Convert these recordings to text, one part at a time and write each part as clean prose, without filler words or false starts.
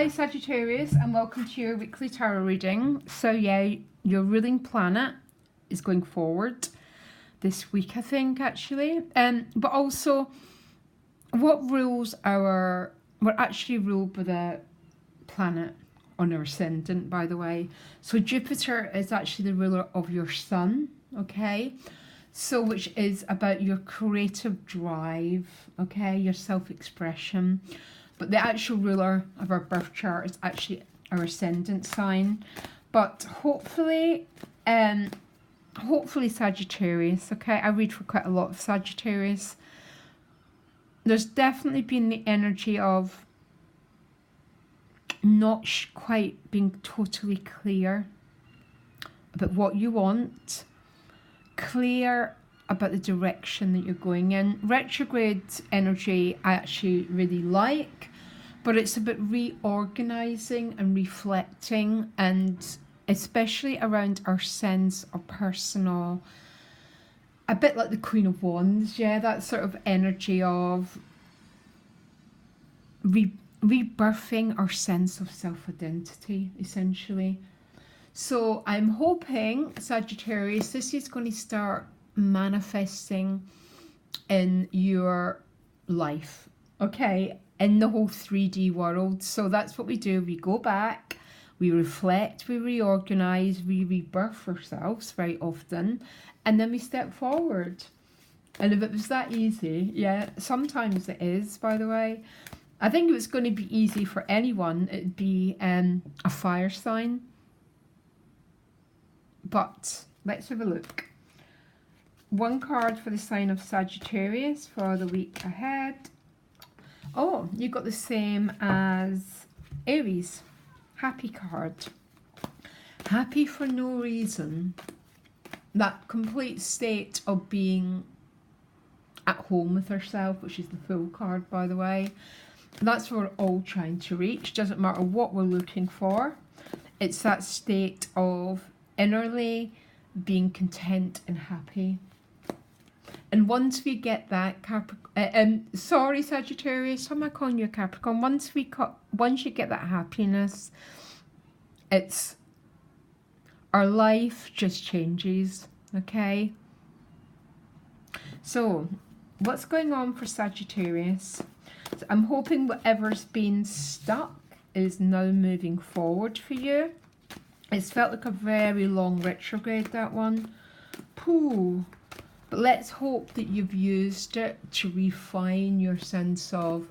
Hi Sagittarius, and welcome to your weekly tarot reading. So yeah, your ruling planet is going forward this week, I think, actually. But also, what rules we're actually ruled by the planet on our ascendant, by the way. So Jupiter is actually the ruler of your sun, okay? So which is about your creative drive, okay, your self-expression. But the actual ruler of our birth chart is actually our ascendant sign. But hopefully Sagittarius, okay? I read for quite a lot of Sagittarius. There's definitely been the energy of not quite being totally clear about what you want, clear about the direction that you're going in. Retrograde energy I actually really like, but it's about reorganizing and reflecting, and especially around our sense of personal, a bit like the Queen of Wands, yeah, that sort of energy of rebirthing our sense of self-identity, essentially. So I'm hoping, Sagittarius, this is going to start manifesting in your life, okay, in the whole 3D world. So that's what we do. We go back, we reflect, we reorganize, we rebirth ourselves very often, and then we step forward. And if it was that easy, yeah, sometimes it is, by the way. I think if it's going to be easy for anyone, it'd be a fire sign. But let's have a look. One card for the sign of Sagittarius for the week ahead. Oh, you got the same as Aries. Happy card. Happy for no reason. That complete state of being at home with herself, which is the Fool card, by the way. That's what we're all trying to reach. Doesn't matter what we're looking for. It's that state of innerly being content and happy. And once we get that sorry Sagittarius, how am I calling you a Capricorn? Once you get that happiness, it's our life just changes, okay? So what's going on for Sagittarius? So I'm hoping whatever's been stuck is now moving forward for you. It's felt like a very long retrograde, that one. Pooh. But let's hope that you've used it to refine your sense of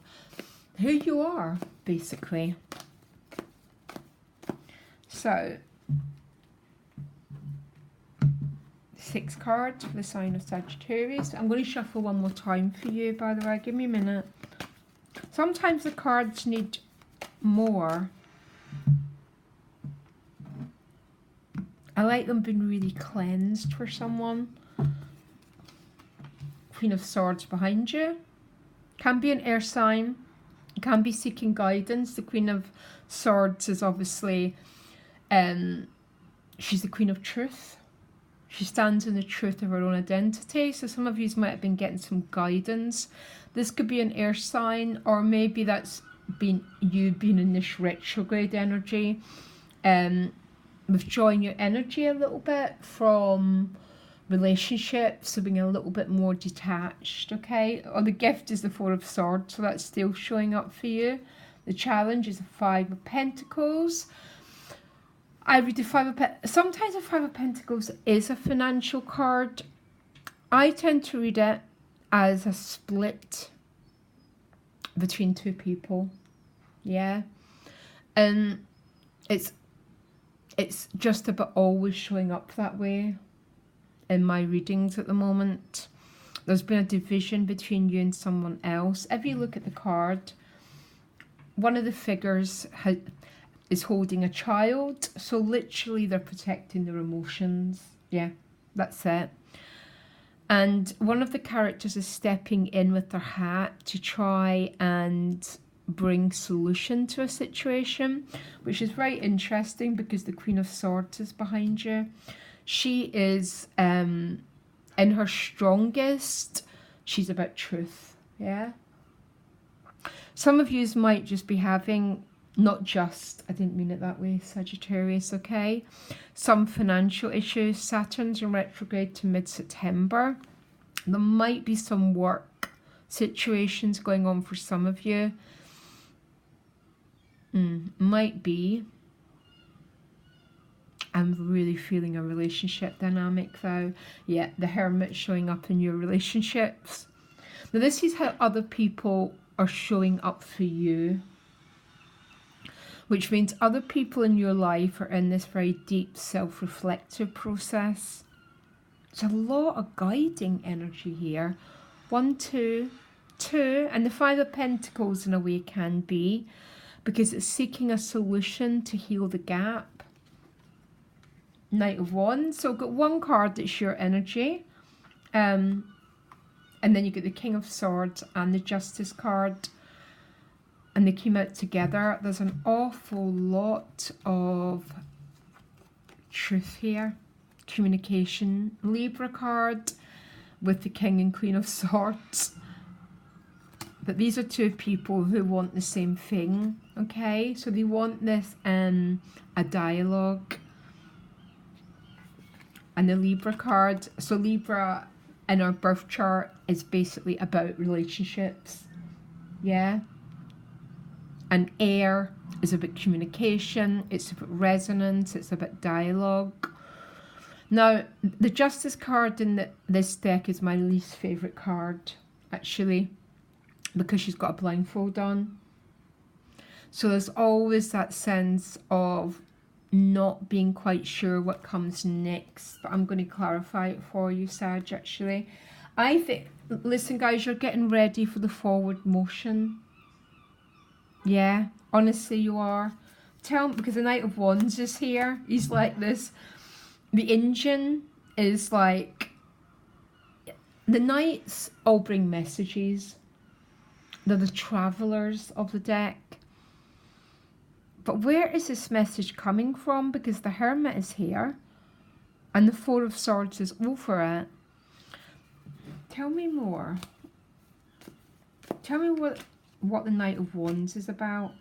who you are, basically. So, 6 cards for the sign of Sagittarius. I'm going to shuffle one more time for you, by the way. Give me a minute. Sometimes the cards need more. I like them being really cleansed for someone. Queen of Swords behind you. Can be an air sign. Can be seeking guidance. The Queen of Swords is obviously, she's the Queen of Truth. She stands in the truth of her own identity. So some of you might have been getting some guidance. This could be an air sign, or maybe that's been you being in this retrograde energy. Withdrawing your energy a little bit from relationships, so being a little bit more detached, okay? Or the gift is the 4 of Swords, so that's still showing up for you. The challenge is the 5 of Pentacles. I read the 5 of Pentacles. Sometimes the 5 of Pentacles is a financial card. I tend to read it as a split between two people, yeah? And it's just about always showing up that way in my readings at the moment. There's been a division between you and someone else. If you look at the card, one of the figures is holding a child. So literally they're protecting their emotions. Yeah, that's it. And one of the characters is stepping in with their hat to try and bring solution to a situation, which is very interesting because the Queen of Swords is behind you. She is in her strongest. She's about truth, yeah? Some of you might just be having Not just, I didn't mean it that way, Sagittarius, okay? Some financial issues. Saturn's in retrograde to mid-September. There might be some work situations going on for some of you. Might be. I'm really feeling a relationship dynamic though. Yeah, the Hermit showing up in your relationships. Now this is how other people are showing up for you, which means other people in your life are in this very deep self-reflective process. There's a lot of guiding energy here. 1, 2, 2, and the Five of Pentacles in a way can be, because it's seeking a solution to heal the gap. Knight of Wands. So I've got one card that's your energy. And then you get the King of Swords and the Justice card. And they came out together. There's an awful lot of truth here. Communication. Libra card with the King and Queen of Swords. But these are two people who want the same thing. Okay? So they want this a dialogue. And the Libra card, so Libra in our birth chart is basically about relationships, yeah? And air is about communication, it's about resonance, it's about dialogue. Now, the Justice card in this deck is my least favourite card, actually, because she's got a blindfold on. So there's always that sense of not being quite sure what comes next, but I'm going to clarify it for you, Sag, actually. I think, listen guys, you're getting ready for the forward motion. Yeah, honestly you are. Tell me, because the Knight of Wands is here. He's like this. The engine is like, the Knights all bring messages. They're the travellers of the deck. But where is this message coming from? Because the Hermit is here and the Four of Swords is over it. Tell me more. Tell me what the Knight of Wands is about.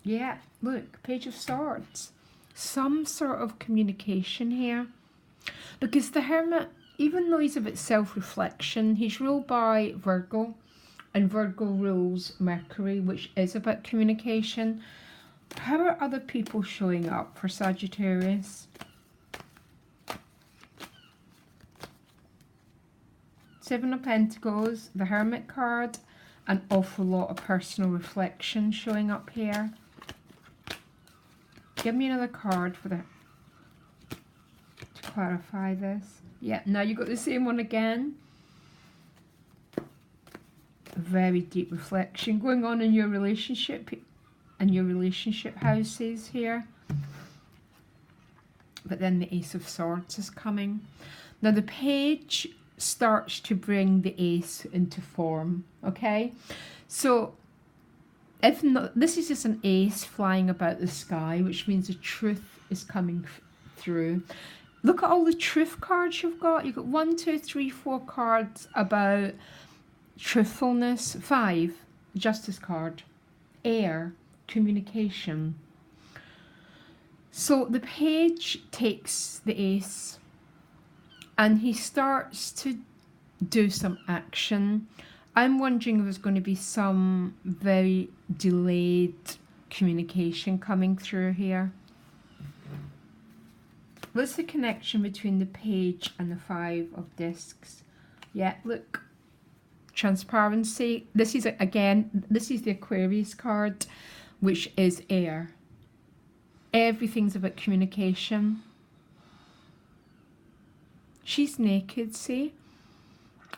Yeah, look, Page of Swords. Some sort of communication here. Because the Hermit, even though he's a bit self-reflection, he's ruled by Virgo. And Virgo rules Mercury, which is about communication. How are other people showing up for Sagittarius? Seven of Pentacles, the Hermit card, an awful lot of personal reflection showing up here. Give me another card for to clarify this. Yeah, now you got the same one again. Very deep reflection going on in your relationship and your relationship houses here. But then the Ace of Swords is coming. Now the Page starts to bring the Ace into form, okay? So if not, this is just an ace flying about the sky, which means the truth is coming through. Look at all the truth cards you've got. You've got 1, 2, 3, 4 cards about truthfulness. 5, Justice card, air, communication. So the Page takes the Ace and he starts to do some action. I'm wondering if there's going to be some very delayed communication coming through here. What's the connection between the Page and the 5 of Discs? Yeah, look. Transparency. This is, again, this is the Aquarius card, which is air. Everything's about communication. She's naked, see?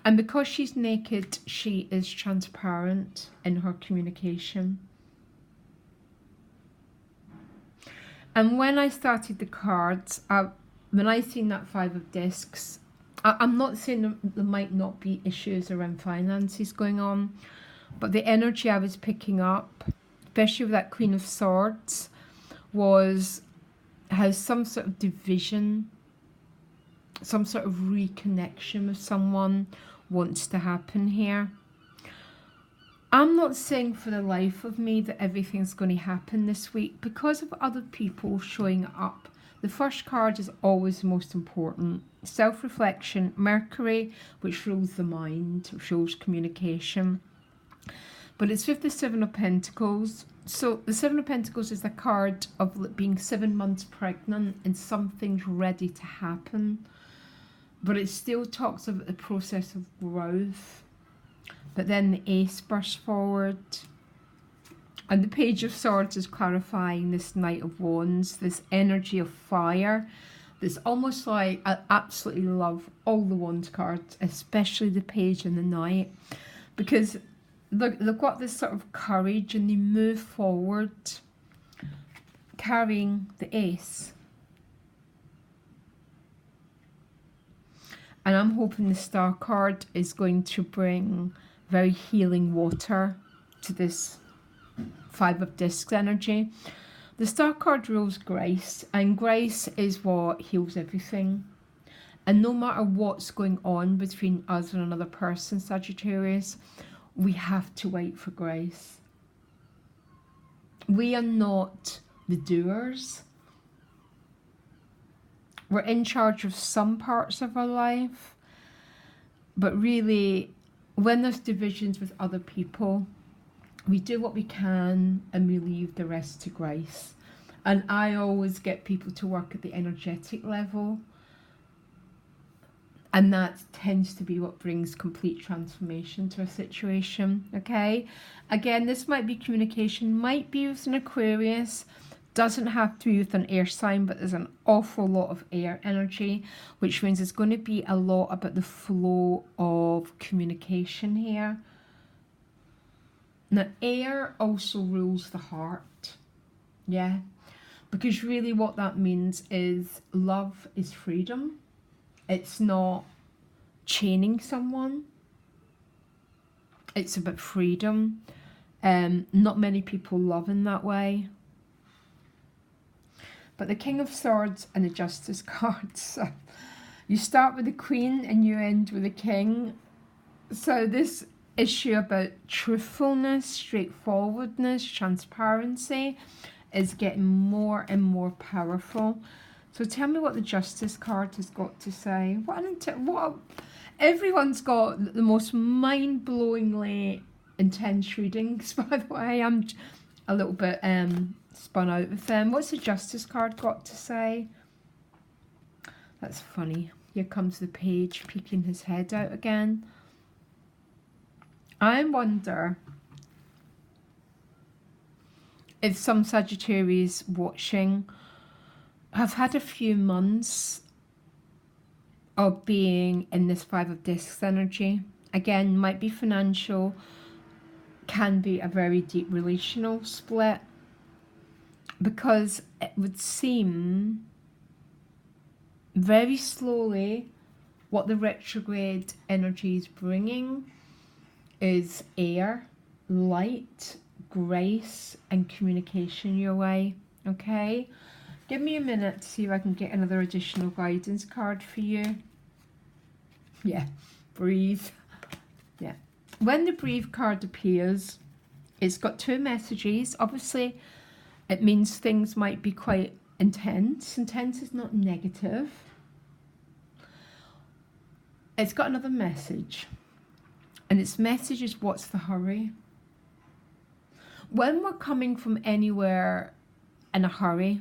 And because she's naked, she is transparent in her communication. And when I started the cards, when I seen that 5 of Discs, I'm not saying there might not be issues around finances going on, but the energy I was picking up, especially with that Queen of Swords, has some sort of division, some sort of reconnection with someone wants to happen here. I'm not saying for the life of me that everything's going to happen this week because of other people showing up. The first card is always the most important. Self-reflection, Mercury, which rules the mind, which rules communication. But it's with the Seven of Pentacles. So the Seven of Pentacles is the card of being 7 months pregnant and something's ready to happen. But it still talks about the process of growth. But then the Ace bursts forward. And the Page of Swords is clarifying this Knight of Wands, this energy of fire. That's almost like, I absolutely love all the Wands cards, especially the Page and the Knight. Because they've got this sort of courage and they move forward carrying the Ace. And I'm hoping the Star card is going to bring very healing water to this Five of Discs energy. The Star card rules grace, and grace is what heals everything. And no matter what's going on between us and another person, Sagittarius, we have to wait for grace. We are not the doers. We're in charge of some parts of our life, but really, when there's divisions with other people, we do what we can and we leave the rest to grace. And I always get people to work at the energetic level. And that tends to be what brings complete transformation to a situation, okay? Again, this might be communication, might be with an Aquarius, doesn't have to be with an air sign, but there's an awful lot of air energy, which means it's going to be a lot about the flow of communication here. Now, air also rules the heart, yeah? Because really what that means is love is freedom. It's not chaining someone. It's about freedom. Not many people love in that way. But the King of Swords and the Justice cards. You start with the Queen and you end with the King. So this issue about truthfulness, straightforwardness, transparency is getting more and more powerful. So tell me what the Justice card has got to say. Everyone's got the most mind-blowingly intense readings, by the way. I'm a little bit spun out with them. What's the Justice card got to say? That's funny. Here comes the Page peeking his head out again. I wonder if some Sagittarius watching have had a few months of being in this Five of Discs energy. Again, might be financial, can be a very deep relational split, because it would seem very slowly what the retrograde energy is bringing is air, light, grace and communication your way, okay? Give me a minute to see if I can get another additional guidance card for you. Yeah, breathe. Yeah. When the breathe card appears, it's got two messages. Obviously, it means things might be quite intense. Intense is not negative. It's got another message. And its message is, what's the hurry? When we're coming from anywhere in a hurry,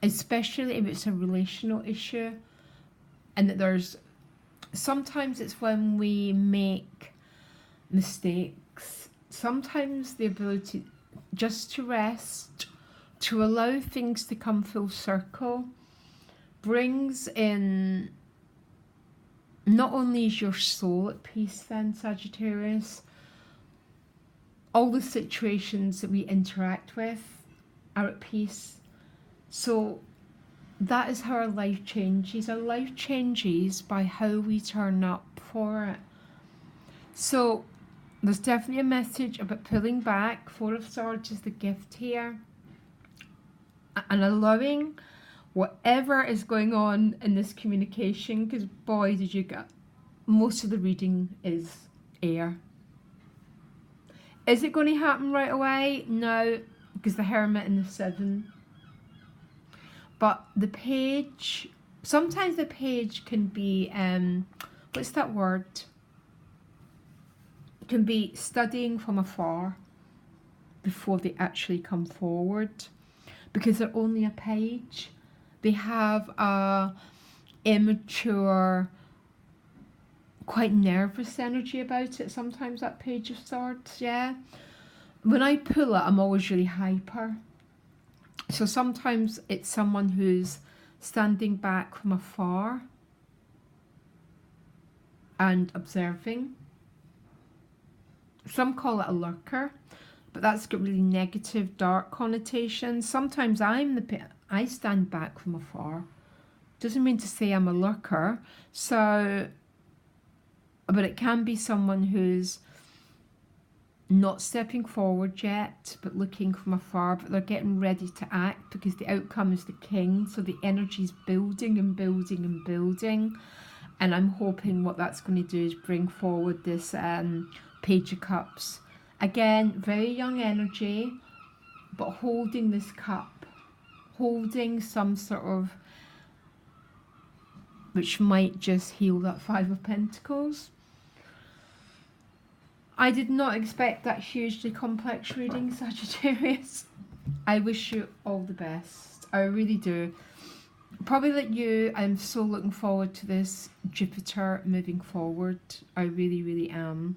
especially if it's a relational issue, and that there's, sometimes it's when we make mistakes, sometimes the ability just to rest, to allow things to come full circle, brings in, not only is your soul at peace then, Sagittarius, all the situations that we interact with are at peace. So that is how our life changes. Our life changes by how we turn up for it. So there's definitely a message about pulling back. Four of Swords is the gift here. And allowing whatever is going on in this communication, because boy, did you get, most of the reading is air. Is it going to happen right away? No, because the Hermit and the 7. But the Page, sometimes the Page can be, what's that word? Can be studying from afar before they actually come forward, because they're only a page. They have a immature, quite nervous energy about it sometimes, that Page of Swords, yeah. When I pull it, I'm always really hyper. So sometimes it's someone who's standing back from afar and observing. Some call it a lurker, but that's got really negative, dark connotations. Sometimes I stand back from afar. Doesn't mean to say I'm a lurker. So, but it can be someone who's not stepping forward yet, but looking from afar, but they're getting ready to act because the outcome is the King. So the energy's building and building and building. And I'm hoping what that's going to do is bring forward this Page of Cups. Again, very young energy, but holding this cup, holding some sort of, which might just heal that 5 of Pentacles. I did not expect that hugely complex reading, Sagittarius. I wish you all the best. I really do. Probably like you, I'm so looking forward to this Jupiter moving forward. I really, really am.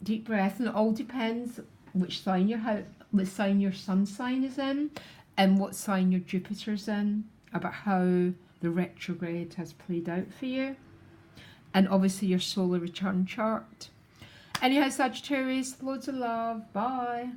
Deep breath, and it all depends which sign your sun sign is in, and what sign your Jupiter's in, about how the retrograde has played out for you. And obviously your solar return chart. Anyhow, Sagittarius, loads of love. Bye.